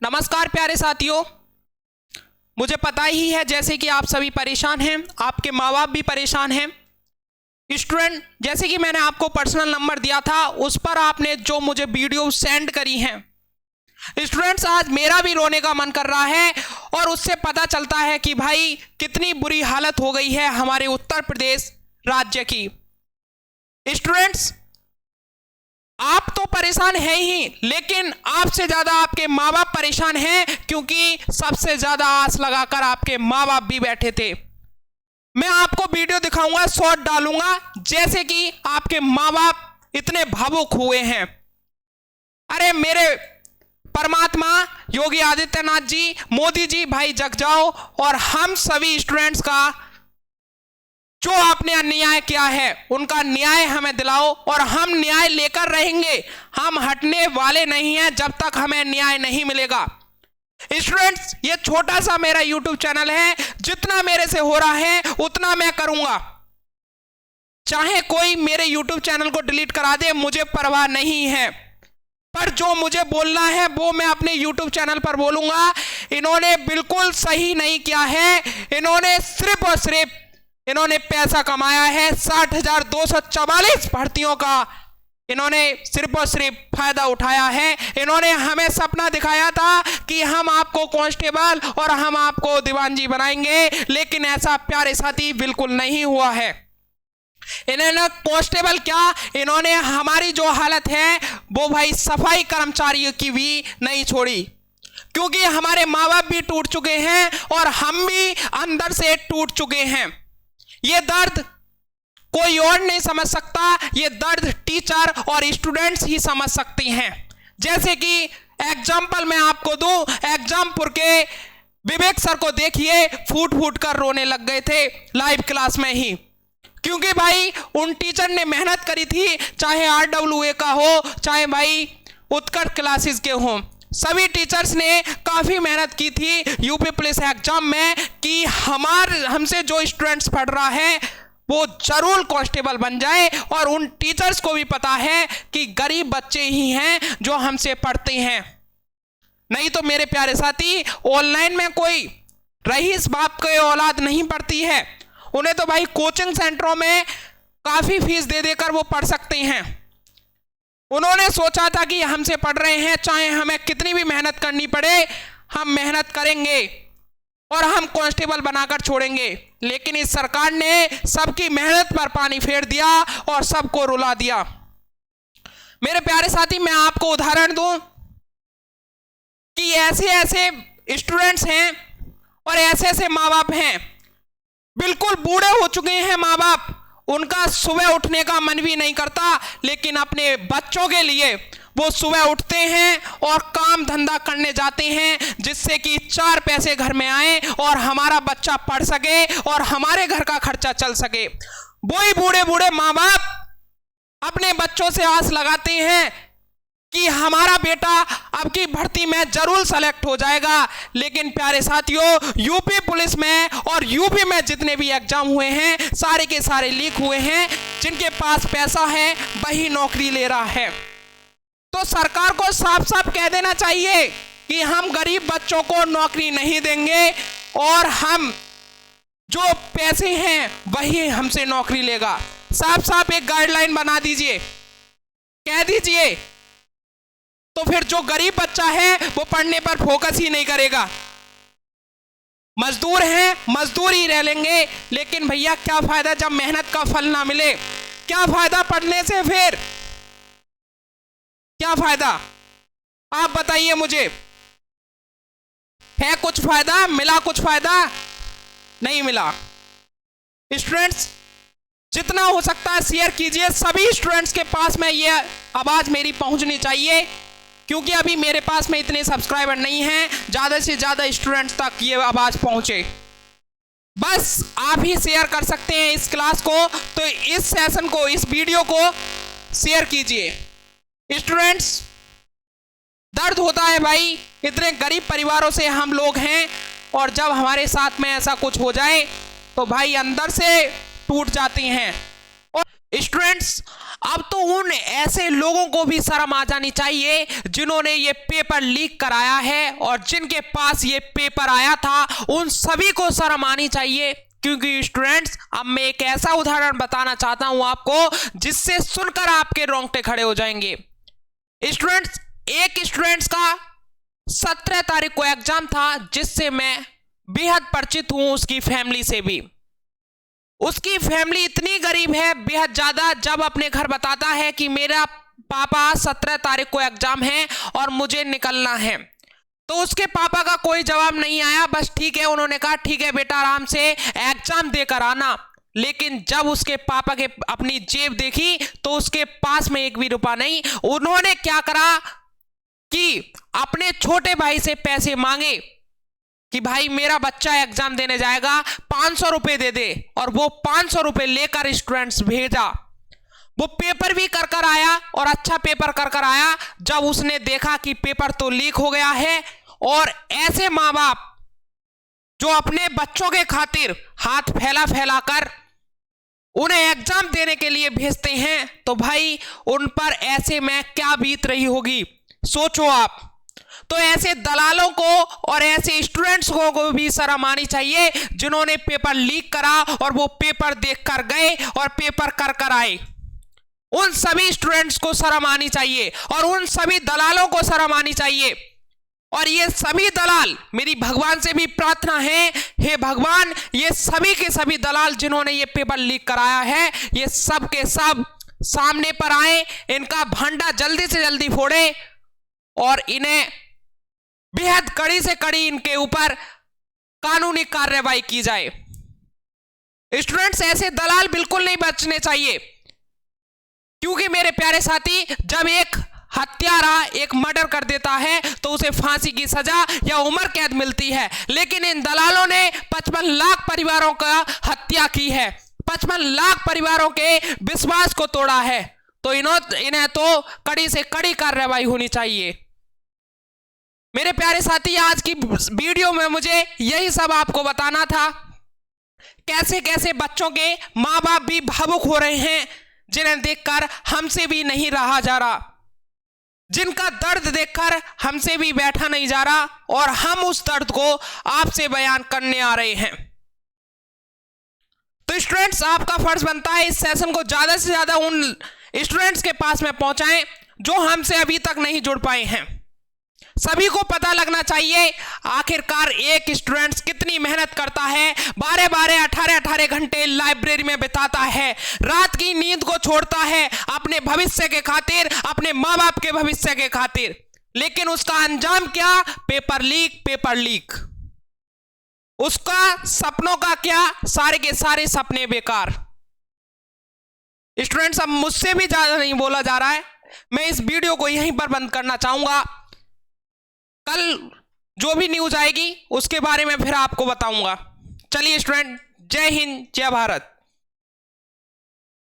नमस्कार प्यारे साथियों, मुझे पता ही है जैसे कि आप सभी परेशान हैं, आपके माँ बाप भी परेशान हैं। स्टूडेंट, जैसे कि मैंने आपको पर्सनल नंबर दिया था उस पर आपने जो मुझे वीडियो सेंड करी हैं, स्टूडेंट्स आज मेरा भी रोने का मन कर रहा है और उससे पता चलता है कि भाई कितनी बुरी हालत हो गई है हमारे उत्तर प्रदेश राज्य की। स्टूडेंट्स, आप तो परेशान हैं ही, लेकिन आपसे ज्यादा आपके माँ बाप परेशान हैं, क्योंकि सबसे ज्यादा आस लगाकर आपके माँ बाप भी बैठे थे। मैं आपको वीडियो दिखाऊंगा, शॉर्ट डालूंगा, जैसे कि आपके माँ बाप इतने भावुक हुए हैं। अरे मेरे परमात्मा योगी आदित्यनाथ जी, मोदी जी, भाई जग जाओ और हम सभी स्टूडेंट्स का जो आपने अन्याय किया है उनका न्याय हमें दिलाओ और हम न्याय लेकर रहेंगे। हम हटने वाले नहीं हैं जब तक हमें न्याय नहीं मिलेगा। स्टूडेंट्स, ये छोटा सा मेरा YouTube चैनल है, जितना मेरे से हो रहा है उतना मैं करूंगा। चाहे कोई मेरे YouTube चैनल को डिलीट करा दे, मुझे परवाह नहीं है, पर जो मुझे बोलना है वो मैं अपने YouTube चैनल पर बोलूंगा। इन्होंने बिल्कुल सही नहीं किया है। इन्होंने सिर्फ और सिर्फ इन्होंने पैसा कमाया है। 60,244 भर्तियों का इन्होंने सिर्फ और सिर्फ फायदा उठाया है। इन्होंने हमें सपना दिखाया था कि हम आपको कांस्टेबल और हम आपको दीवानजी बनाएंगे, लेकिन ऐसा प्यारे साथी बिल्कुल नहीं हुआ है। इन्होंने कांस्टेबल क्या, इन्होंने हमारी जो हालत है वो भाई सफाई कर्मचारियों की भी नहीं छोड़ी, क्योंकि हमारे माँ बाप भी टूट चुके हैं और हम भी अंदर से टूट चुके हैं। ये दर्द कोई और नहीं समझ सकता, ये दर्द टीचर और स्टूडेंट्स ही समझ सकती हैं। जैसे कि एग्जाम्पल मैं आपको दूं, एग्जामपुर के विवेक सर को देखिए, फूट फूट कर रोने लग गए थे लाइव क्लास में ही, क्योंकि भाई उन टीचर ने मेहनत करी थी, चाहे RWA का हो, चाहे भाई उत्कर्ष क्लासेस के हों। सभी टीचर्स ने काफ़ी मेहनत की थी यूपी पुलिस एग्जाम में कि हमसे जो स्टूडेंट्स पढ़ रहा है वो जरूर कांस्टेबल बन जाए, और उन टीचर्स को भी पता है कि गरीब बच्चे ही हैं जो हमसे पढ़ते हैं। नहीं तो मेरे प्यारे साथी, ऑनलाइन में कोई रईस बाप के औलाद नहीं पढ़ती है। उन्हें तो भाई कोचिंग सेंटरों में काफ़ी फीस दे देकर वो पढ़ सकते हैं। उन्होंने सोचा था कि हमसे पढ़ रहे हैं, चाहे हमें कितनी भी मेहनत करनी पड़े हम मेहनत करेंगे और हम कांस्टेबल बनाकर छोड़ेंगे, लेकिन इस सरकार ने सबकी मेहनत पर पानी फेर दिया और सबको रुला दिया। मेरे प्यारे साथी, मैं आपको उदाहरण दूं कि ऐसे ऐसे स्टूडेंट्स हैं और ऐसे ऐसे माँ बाप हैं, बिल्कुल बूढ़े हो चुके हैं माँ बाप, उनका सुबह उठने का मन भी नहीं करता, लेकिन अपने बच्चों के लिए वो सुबह उठते हैं और काम धंधा करने जाते हैं, जिससे कि 4 पैसे घर में आए और हमारा बच्चा पढ़ सके और हमारे घर का खर्चा चल सके। वही बूढ़े बूढ़े माँ बाप अपने बच्चों से आस लगाते हैं कि हमारा बेटा अब की भर्ती में जरूर सेलेक्ट हो जाएगा, लेकिन प्यारे साथियों, यूपी पुलिस में और यूपी में जितने भी एग्जाम हुए हैं सारे के सारे लीक हुए हैं। जिनके पास पैसा है वही नौकरी ले रहा है। तो सरकार को साफ साफ कह देना चाहिए कि हम गरीब बच्चों को नौकरी नहीं देंगे और हम जो पैसे हैं वही हमसे नौकरी लेगा। साफ साफ एक गाइडलाइन बना दीजिए, कह दीजिए, तो फिर जो गरीब बच्चा है वो पढ़ने पर फोकस ही नहीं करेगा। मजदूर हैं, मजदूर ही रह लेंगे, लेकिन भैया क्या फायदा जब मेहनत का फल ना मिले? क्या फायदा पढ़ने से? फिर क्या फायदा? आप बताइए मुझे, है कुछ फायदा? मिला कुछ फायदा? नहीं मिला। स्टूडेंट्स, जितना हो सकता है शेयर कीजिए, सभी स्टूडेंट्स के पास में ये आवाज मेरी पहुंचनी चाहिए, क्योंकि अभी मेरे पास में इतने सब्सक्राइबर नहीं हैं, ज़्यादा से ज़्यादा स्टूडेंट्स तक ये आवाज़ पहुँचे। बस आप ही शेयर कर सकते हैं इस क्लास को, तो इस सेशन को, इस वीडियो को शेयर कीजिए। स्टूडेंट्स, दर्द होता है भाई, इतने गरीब परिवारों से हम लोग हैं और जब हमारे साथ में ऐसा कुछ हो जाए तो भाई अंदर से टूट जाती हैं। और स्टूडेंट्स, अब तो उन ऐसे लोगों को भी शर्म आ जानी चाहिए जिन्होंने ये पेपर लीक कराया है, और जिनके पास ये पेपर आया था उन सभी को शर्म आनी चाहिए। क्योंकि स्टूडेंट्स, अब मैं एक ऐसा उदाहरण बताना चाहता हूं आपको जिससे सुनकर आपके रोंगटे खड़े हो जाएंगे। स्टूडेंट्स, एक स्टूडेंट्स का 17 तारीख को एग्जाम था, जिससे मैं बेहद परिचित हूं, उसकी फैमिली से भी। उसकी फैमिली इतनी गरीब है, बेहद ज्यादा। जब अपने घर बताता है कि मेरा पापा 17 तारीख को एग्जाम है और मुझे निकलना है, तो उसके पापा का कोई जवाब नहीं आया। बस ठीक है, उन्होंने कहा ठीक है बेटा, आराम से एग्जाम देकर आना। लेकिन जब उसके पापा के अपनी जेब देखी तो उसके पास में एक भी रुपया नहीं। उन्होंने क्या करा कि अपने छोटे भाई से पैसे मांगे कि भाई मेरा बच्चा एग्जाम देने जाएगा, 500 रुपए दे दे। और वो 500 रुपए लेकर स्टूडेंट्स भेजा। वो पेपर भी कर कर आया और अच्छा पेपर कर कर आया। जब उसने देखा कि पेपर तो लीक हो गया है, और ऐसे माँ बाप जो अपने बच्चों के खातिर हाथ फैला फैला कर उन्हें एग्जाम देने के लिए भेजते हैं, तो भाई उन पर ऐसे में क्या बीत रही होगी, सोचो आप। तो ऐसे दलालों को और ऐसे स्टूडेंट्स को भी शर्म आनी चाहिए जिन्होंने पेपर लीक करा और वो पेपर देख कर गए और पेपर कर कर आए। उन सभी स्टूडेंट्स को शर्म आनी चाहिए और उन सभी दलालों को शर्म आनी चाहिए। और ये सभी दलाल, मेरी भगवान से भी प्रार्थना है, हे भगवान, ये सभी के सभी दलाल जिन्होंने ये पेपर लीक कराया है, ये सब के सब सामने पर आए, इनका भंडा जल्दी से जल्दी फोड़े और इन्हें बेहद कड़ी से कड़ी इनके ऊपर कानूनी कार्रवाई की जाए। स्टूडेंट्स, ऐसे दलाल बिल्कुल नहीं बचने चाहिए। क्योंकि मेरे प्यारे साथी, जब एक हत्यारा एक मर्डर कर देता है तो उसे फांसी की सजा या उम्र कैद मिलती है, लेकिन इन दलालों ने 55 लाख परिवारों का हत्या की है, 55 लाख परिवारों के विश्वास को तोड़ा है। तो इन्हें तो कड़ी से कड़ी कार्रवाई होनी चाहिए। मेरे प्यारे साथी, आज की वीडियो में मुझे यही सब आपको बताना था। कैसे कैसे बच्चों के माँ बाप भी भावुक हो रहे हैं, जिन्हें देखकर हमसे भी नहीं रहा जा रहा, जिनका दर्द देखकर हमसे भी बैठा नहीं जा रहा, और हम उस दर्द को आपसे बयान करने आ रहे हैं। तो स्टूडेंट्स, आपका फर्ज बनता है इस सेशन को ज्यादा से ज्यादा उन स्टूडेंट्स के पास में पहुंचाएं जो हमसे अभी तक नहीं जुड़ पाए हैं। सभी को पता लगना चाहिए आखिरकार एक स्टूडेंट कितनी मेहनत करता है, 12-12, 18-18 घंटे लाइब्रेरी में बिताता है, रात की नींद को छोड़ता है अपने भविष्य के खातिर, अपने माँ बाप के भविष्य के खातिर। लेकिन उसका अंजाम क्या? Paper leak, paper leak. उसका सपनों का क्या? सारे के सारे सपने बेकार। स्टूडेंट्स, अब मुझसे भी ज्यादा नहीं बोला जा रहा है, मैं इस वीडियो को यहीं पर बंद करना चाहूंगा। कल जो भी न्यूज आएगी उसके बारे में फिर आपको बताऊंगा। चलिए स्टूडेंट, जय हिंद, जय भारत।